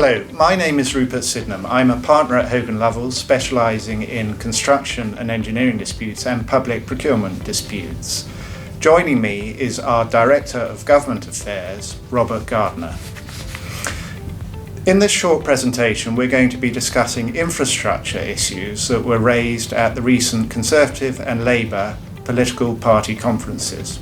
Hello, my name is Rupert Sydenham. I'm a partner at Hogan Lovells, specialising in construction and engineering disputes and public procurement disputes. Joining me is our Director of Government Affairs, Robert Gardner. In this short presentation, we're going to be discussing infrastructure issues that were raised at the recent Conservative and Labour political party conferences.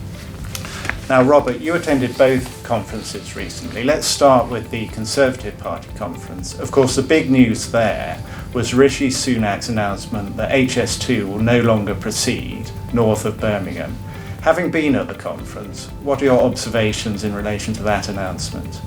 Now, Robert, you attended both conferences recently. Let's start with the Conservative Party conference. Of course, the big news there was Rishi Sunak's announcement that HS2 will no longer proceed north of Birmingham. Having been at the conference, what are your observations in relation to that announcement?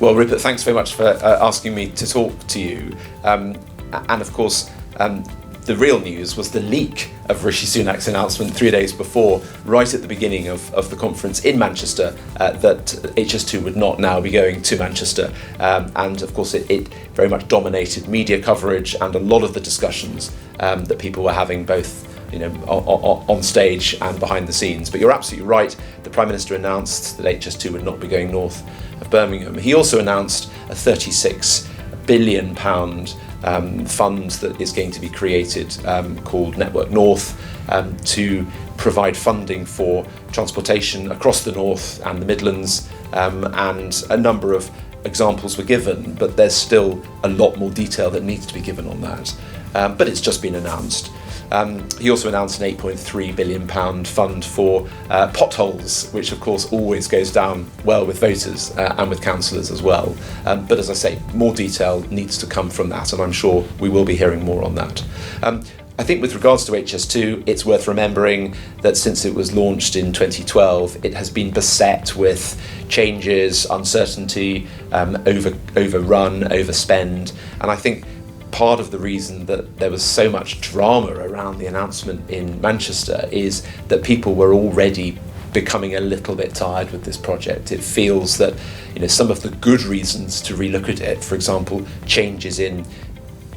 Well, Rupert, thanks very much for asking me to talk to you. And of course, the real news was the leak of Rishi Sunak's announcement 3 days before, right at the beginning of the conference in Manchester, that HS2 would not now be going to Manchester. And of course, it very much dominated media coverage and a lot of the discussions that people were having, both on stage and behind the scenes. But you're absolutely right. The Prime Minister announced that HS2 would not be going north of Birmingham. He also announced a £36 billion fund that is going to be created called Network North to provide funding for transportation across the North and the Midlands, and a number of examples were given, but there's still a lot more detail that needs to be given on that. But it's just been announced. He also announced an £8.3 billion fund for potholes, which of course always goes down well with voters and with councillors as well. But as I say, more detail needs to come from that, and I'm sure we will be hearing more on that. I think with regards to HS2, it's worth remembering that since it was launched in 2012, it has been beset with changes, uncertainty, overrun, overspend, and I think part of the reason that there was so much drama around the announcement in Manchester is that people were already becoming a little bit tired with this project. It feels that some of the good reasons to relook at it, for example, changes in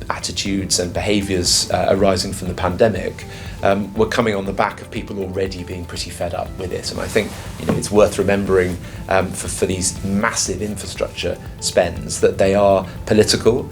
attitudes and behaviours arising from the pandemic, were coming on the back of people already being pretty fed up with it. And I think it's worth remembering for these massive infrastructure spends that they are political,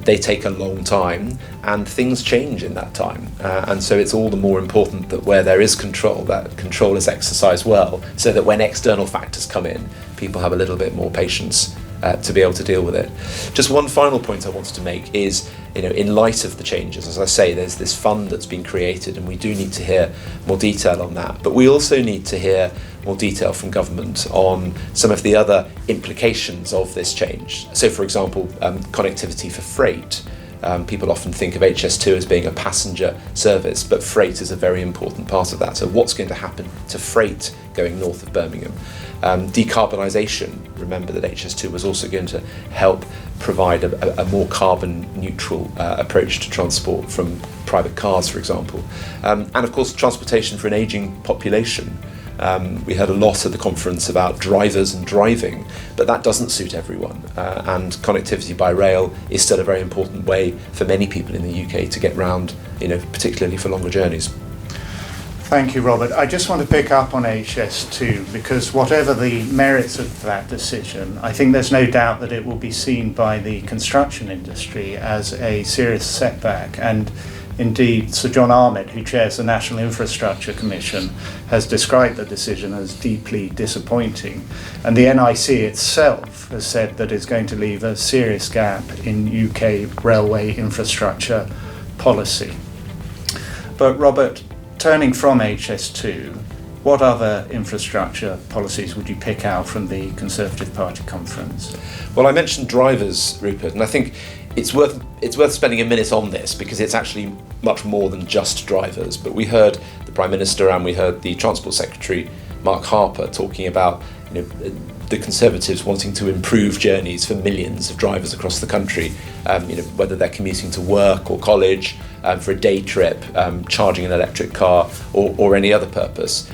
they take a long time, and things change in that time. And so it's all the more important that where there is control, that control is exercised well, so that when external factors come in, people have a little bit more patience to be able to deal with it. Just one final point I wanted to make is, in light of the changes, as I say, there's this fund that's been created, and we do need to hear more detail on that. But we also need to hear more detail from government on some of the other implications of this change. So, for example, connectivity for freight. People often think of HS2 as being a passenger service, but freight is a very important part of that. So what's going to happen to freight going north of Birmingham? Decarbonisation. Remember that HS2 was also going to help provide a more carbon neutral approach to transport from private cars, for example. And of course, transportation for an ageing population. We heard a lot at the conference about drivers and driving, but that doesn't suit everyone. And connectivity by rail is still a very important way for many people in the UK to get round, particularly for longer journeys. Thank you, Robert. I just want to pick up on HS2 because whatever the merits of that decision, I think there's no doubt that it will be seen by the construction industry as a serious setback. And indeed, Sir John Ahmed, who chairs the National Infrastructure Commission, has described the decision as deeply disappointing. And the NIC itself has said that it's going to leave a serious gap in UK railway infrastructure policy. But Robert, turning from HS2, what other infrastructure policies would you pick out from the Conservative Party conference? Well, I mentioned drivers, Rupert, and I think it's worth spending a minute on this because it's actually much more than just drivers. But we heard the Prime Minister and we heard the Transport Secretary, Mark Harper, talking about the Conservatives wanting to improve journeys for millions of drivers across the country, whether they're commuting to work or college, for a day trip, charging an electric car or any other purpose.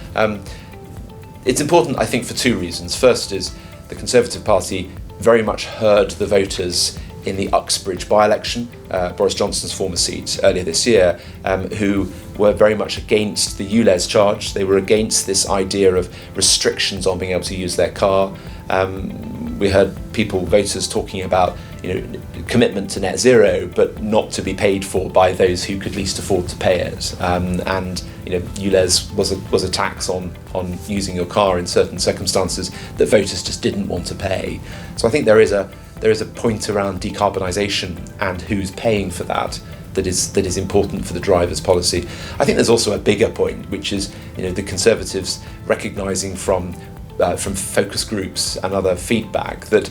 It's important, I think, for two reasons. First is the Conservative Party very much heard the voters in the Uxbridge by-election, Boris Johnson's former seat earlier this year, who were very much against the ULEZ charge. They were against this idea of restrictions on being able to use their car. We heard voters talking about commitment to net zero, but not to be paid for by those who could least afford to pay it. And ULEZ was a tax on using your car in certain circumstances that voters just didn't want to pay. So I think there is a point around decarbonisation and who's paying for that is important for the drivers' policy. I think there's also a bigger point, which is the Conservatives recognising from focus groups and other feedback that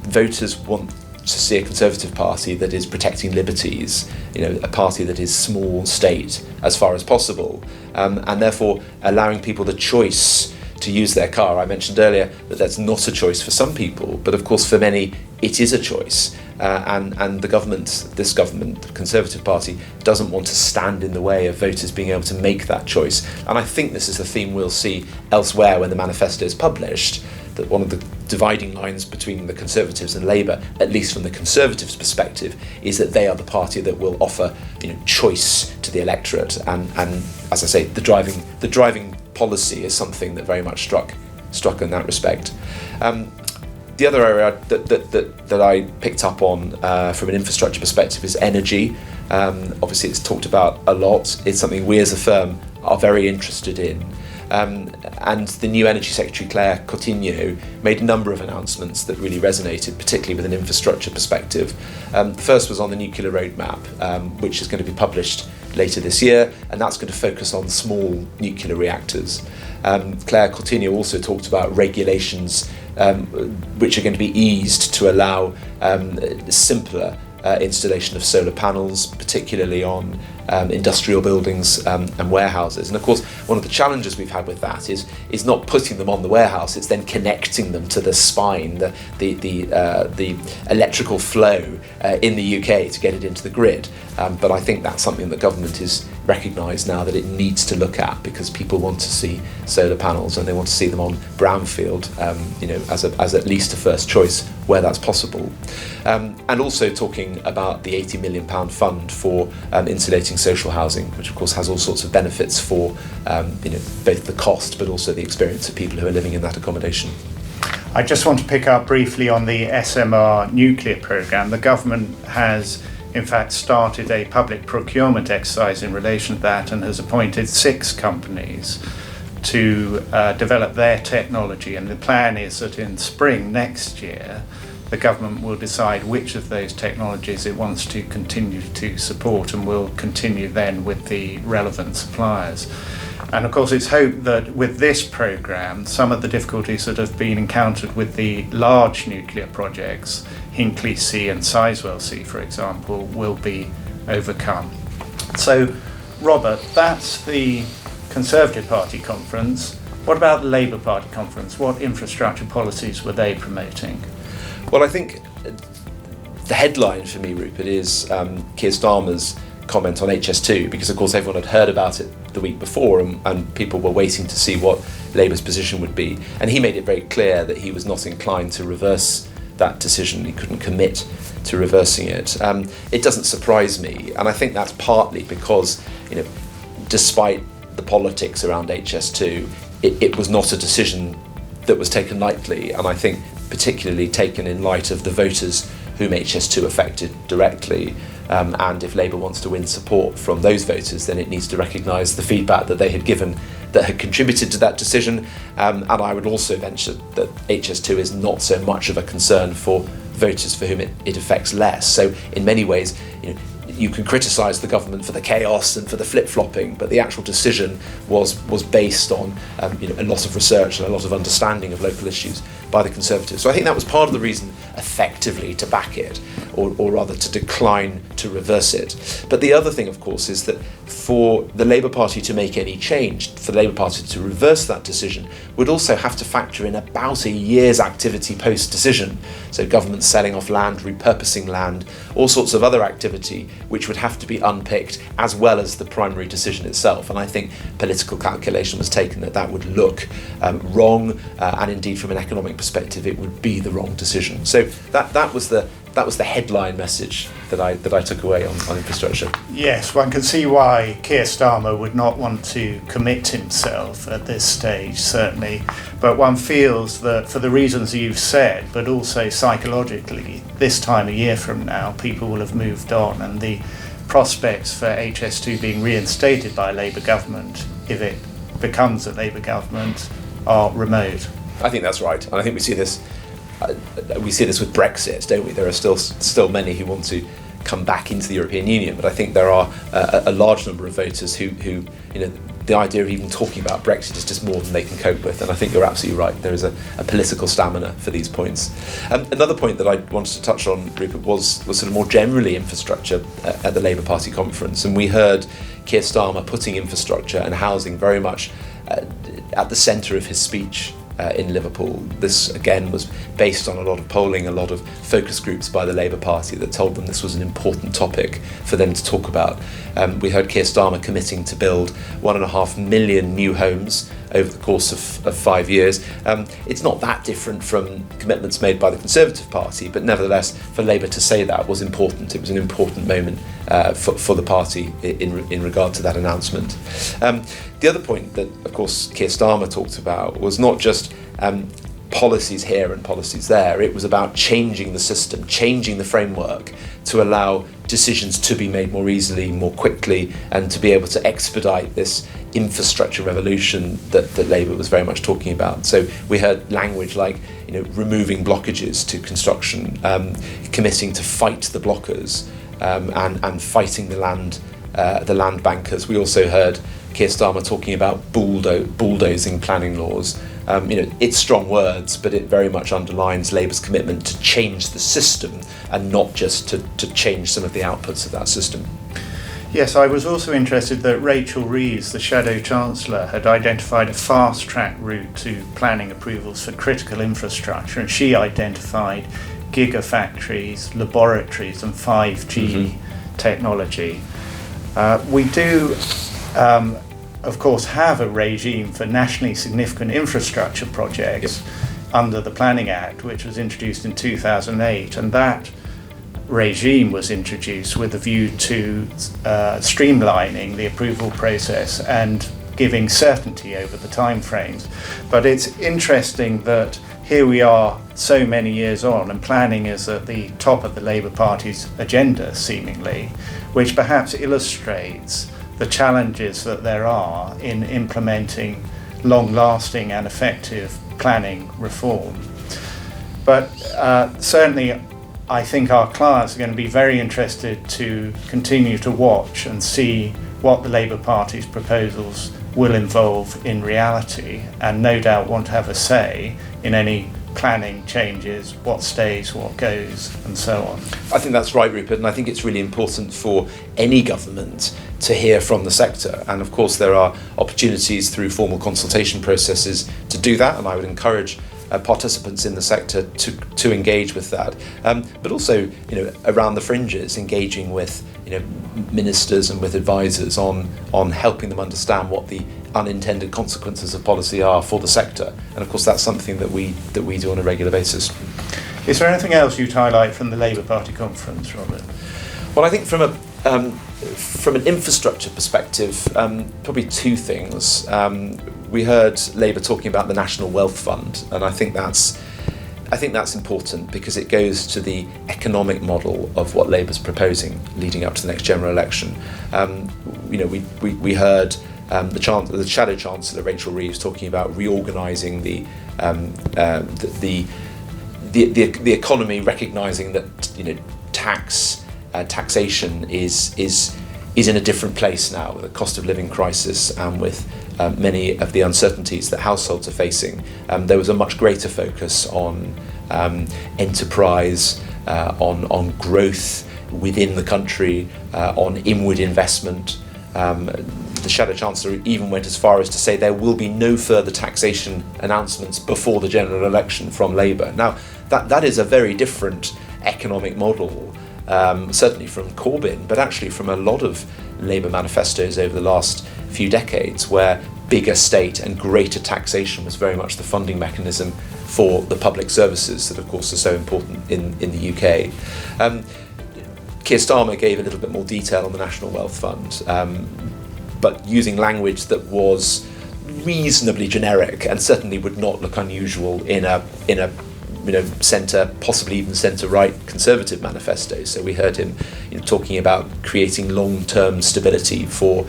voters want to see a Conservative Party that is protecting liberties, a party that is small state as far as possible, and therefore allowing people the choice to use their car. I mentioned earlier that that's not a choice for some people, but of course for many it is a choice, and this government, the Conservative Party, doesn't want to stand in the way of voters being able to make that choice. And I think this is a theme we'll see elsewhere when the manifesto is published, that one of the dividing lines between the Conservatives and Labour, at least from the Conservatives' perspective, is that they are the party that will offer choice to the electorate, and as I say, the driving policy is something that very much struck in that respect. The other area that I picked up on from an infrastructure perspective is energy. Obviously it's talked about a lot. It's something we as a firm are very interested in. And the new Energy Secretary, Claire Coutinho, made a number of announcements that really resonated, particularly with an infrastructure perspective. The first was on the nuclear roadmap, which is going to be published later this year, and that's going to focus on small nuclear reactors. Claire Coutinho also talked about regulations which are going to be eased to allow simpler installation of solar panels, particularly on industrial buildings and warehouses. And of course, one of the challenges we've had with that is not putting them on the warehouse; it's then connecting them to the spine, the electrical flow in the UK to get it into the grid. But I think that's something that government is recognised now that it needs to look at, because people want to see solar panels and they want to see them on brownfield, as at least a first choice where that's possible. And also talking about the £80 million fund for insulating social housing, which of course has all sorts of benefits for both the cost but also the experience of people who are living in that accommodation. I just want to pick up briefly on the SMR nuclear programme. The government has in fact started a public procurement exercise in relation to that and has appointed 6 companies to develop their technology, and the plan is that in spring next year the government will decide which of those technologies it wants to continue to support, and will continue then with the relevant suppliers. And of course it's hoped that with this programme some of the difficulties that have been encountered with the large nuclear projects, Hinkley C and Sizewell C for example, will be overcome. So Robert, that's the Conservative Party conference. What about the Labour Party conference? What infrastructure policies were they promoting? Well, I think the headline for me, Rupert, is Keir Starmer's comment on HS2, because of course everyone had heard about it the week before and people were waiting to see what Labour's position would be. And he made it very clear that he was not inclined to reverse that decision. He couldn't commit to reversing it. It doesn't surprise me, and I think that's partly because, despite the politics around HS2, it was not a decision that was taken lightly, and I think particularly taken in light of the voters whom HS2 affected directly. And if Labour wants to win support from those voters, then it needs to recognise the feedback that they had given that had contributed to that decision. And I would also venture that HS2 is not so much of a concern for voters for whom it affects less. So in many ways, you can criticise the government for the chaos and for the flip-flopping, but the actual decision was based on a lot of research and a lot of understanding of local issues by the Conservatives. So I think that was part of the reason effectively to back it, or rather to decline to reverse it. But the other thing, of course, is that for the Labour Party to make any change, for the Labour Party to reverse that decision, would also have to factor in about a year's activity post-decision. So government selling off land, repurposing land, all sorts of other activity which would have to be unpicked, as well as the primary decision itself. And I think political calculation was taken that would look wrong, and indeed from an economic perspective it would be the wrong decision. So that was the that was the headline message that I took away on infrastructure. Yes, one can see why Keir Starmer would not want to commit himself at this stage, certainly. But one feels that for the reasons you've said, but also psychologically, this time a year from now, people will have moved on, and the prospects for HS2 being reinstated by a Labour government, if it becomes a Labour government, are remote. I think that's right, and I think we see this with Brexit, don't we? There are still many who want to come back into the European Union, but I think there are a large number of voters who the idea of even talking about Brexit is just more than they can cope with, and I think you're absolutely right. There is a political stamina for these points. Another point that I wanted to touch on, Rupert, was sort of more generally infrastructure at the Labour Party conference, and we heard Keir Starmer putting infrastructure and housing very much at the centre of his speech in Liverpool. This again was based on a lot of polling, a lot of focus groups by the Labour Party that told them this was an important topic for them to talk about. We heard Keir Starmer committing to build 1.5 million new homes over the course of 5 years. It's not that different from commitments made by the Conservative Party, but nevertheless, for Labour to say that was important. It was an important moment for the party in regard to that announcement. The other point that, of course, Keir Starmer talked about was not just policies here and policies there. It was about changing the system, changing the framework to allow decisions to be made more easily, more quickly, and to be able to expedite this infrastructure revolution that Labour was very much talking about. So we heard language like, removing blockages to construction, committing to fight the blockers, and fighting the land bankers. We also heard Keir Starmer talking about bulldozing planning laws. It's strong words, but it very much underlines Labour's commitment to change the system and not just to change some of the outputs of that system. Yes, I was also interested that Rachel Reeves, the Shadow Chancellor, had identified a fast-track route to planning approvals for critical infrastructure, and she identified gigafactories, laboratories and 5G technology. We do, of course, have a regime for nationally significant infrastructure projects under the Planning Act, which was introduced in 2008, and that regime was introduced with a view to streamlining the approval process and giving certainty over the timeframes. But it's interesting that here we are so many years on, and planning is at the top of the Labour Party's agenda, seemingly, which perhaps illustrates the challenges that there are in implementing long-lasting and effective planning reform. But certainly I think our clients are going to be very interested to continue to watch and see what the Labour Party's proposals will involve in reality, and no doubt want to have a say in any planning changes, what stays, what goes, and so on. I think that's right, Rupert, and I think it's really important for any government to hear from the sector. And of course there are opportunities through formal consultation processes to do that, and I would encourage participants in the sector to engage with that, but also around the fringes, engaging with ministers and with advisors on helping them understand what the unintended consequences of policy are for the sector. And of course that's something that we do on a regular basis. Is there anything else you'd highlight from the Labour Party conference, Robert? Well, I think from an infrastructure perspective, probably two things. We heard Labour talking about the National Wealth Fund, and I think that's important because it goes to the economic model of what Labour's proposing leading up to the next general election. We heard the Shadow Chancellor Rachel Reeves talking about reorganising the economy, recognising that taxation is in a different place now with the cost of living crisis and with many of the uncertainties that households are facing. There was a much greater focus on enterprise, on growth within the country, on inward investment. The Shadow Chancellor even went as far as to say there will be no further taxation announcements before the general election from Labour. Now, that is a very different economic model, certainly from Corbyn, but actually from a lot of Labour manifestos over the last few decades, where bigger state and greater taxation was very much the funding mechanism for the public services that, of course, are so important in the UK. Keir Starmer gave a little bit more detail on the National Wealth Fund, but using language that was reasonably generic and certainly would not look unusual in a centre, possibly even centre-right Conservative manifesto. So we heard him talking about creating long-term stability for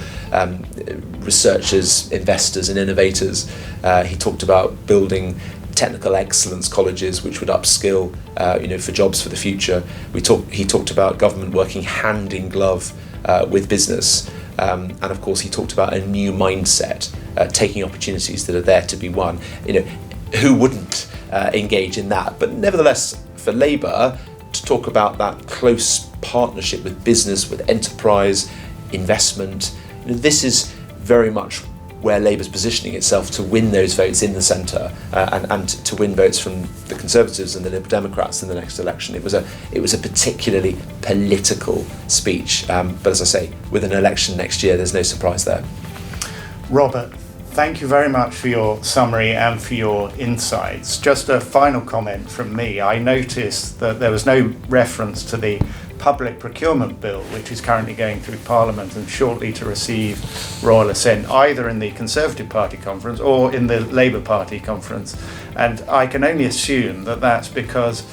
researchers, investors and innovators. He talked about building technical excellence colleges which would upskill for jobs for the future. He talked about government working hand in glove with business. And of course he talked about a new mindset, taking opportunities that are there to be won. Who wouldn't engage in that? But nevertheless, for Labour to talk about that close partnership with business, with enterprise, investment, this is very much where Labour's positioning itself to win those votes in the centre and to win votes from the Conservatives and the Liberal Democrats in the next election. It was a particularly political speech, but as I say, with an election next year, there's no surprise there. Robert, thank you very much for your summary and for your insights. Just a final comment from me. I noticed that there was no reference to the public procurement bill, which is currently going through Parliament and shortly to receive royal assent, either in the Conservative Party conference or in the Labour Party conference. And I can only assume that that's because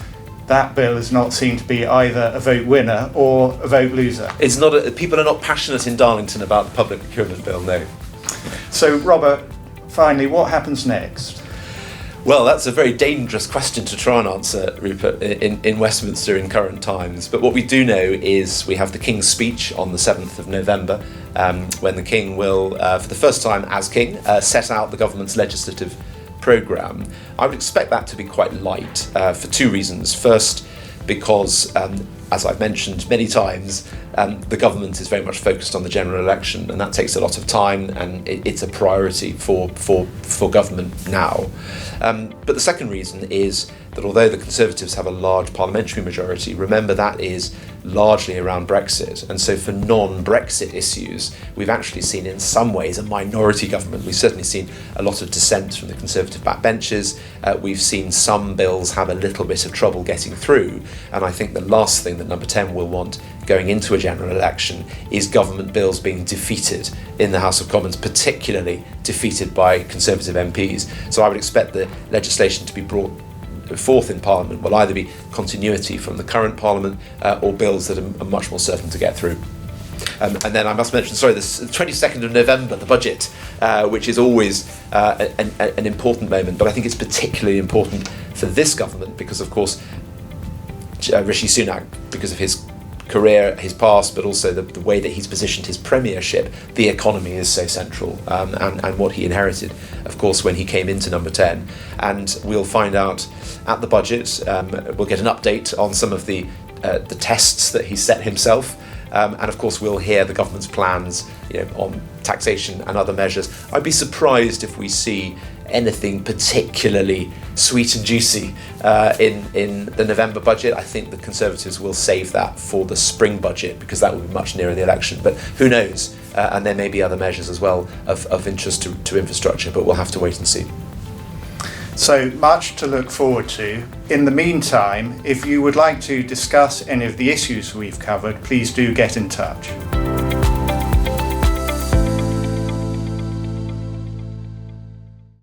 that bill is not seen to be either a vote winner or a vote loser. It's not. People are not passionate in Darlington about the public procurement bill, no. So, Robert, finally, what happens next? Well, that's a very dangerous question to try and answer, Rupert, in Westminster in current times. But what we do know is we have the King's speech on the 7th of November, when the King will, for the first time as King, set out the government's legislative programme. I would expect that to be quite light for two reasons. First, because as I've mentioned many times, the government is very much focused on the general election, and that takes a lot of time, and it's a priority for government now. But the second reason is that although the Conservatives have a large parliamentary majority, remember that is largely around Brexit. And so for non-Brexit issues, we've actually seen in some ways a minority government. We've certainly seen a lot of dissent from the Conservative backbenchers. We've seen some bills have a little bit of trouble getting through. And I think the last thing that Number 10 will want going into a general election is government bills being defeated in the House of Commons, particularly defeated by Conservative MPs. So I would expect the legislation to be brought forth in Parliament will either be continuity from the current Parliament or bills that are much more certain to get through. And then I must mention, the 22nd of November, the budget, which is always an important moment, but I think it's particularly important for this government because, of course, Rishi Sunak, because of his career, his past, but also the way that he's positioned his premiership, the economy is so central, and what he inherited, of course, when he came into Number 10. And we'll find out at the budget, we'll get an update on some of the tests that he set himself, and of course we'll hear the government's plans on taxation and other measures. I'd be surprised if we see anything particularly sweet and juicy in the November budget. I think the Conservatives will save that for the spring budget because that will be much nearer the election. But who knows? And there may be other measures as well of interest to infrastructure, but we'll have to wait and see. So much to look forward to. In the meantime, if you would like to discuss any of the issues we've covered, please do get in touch.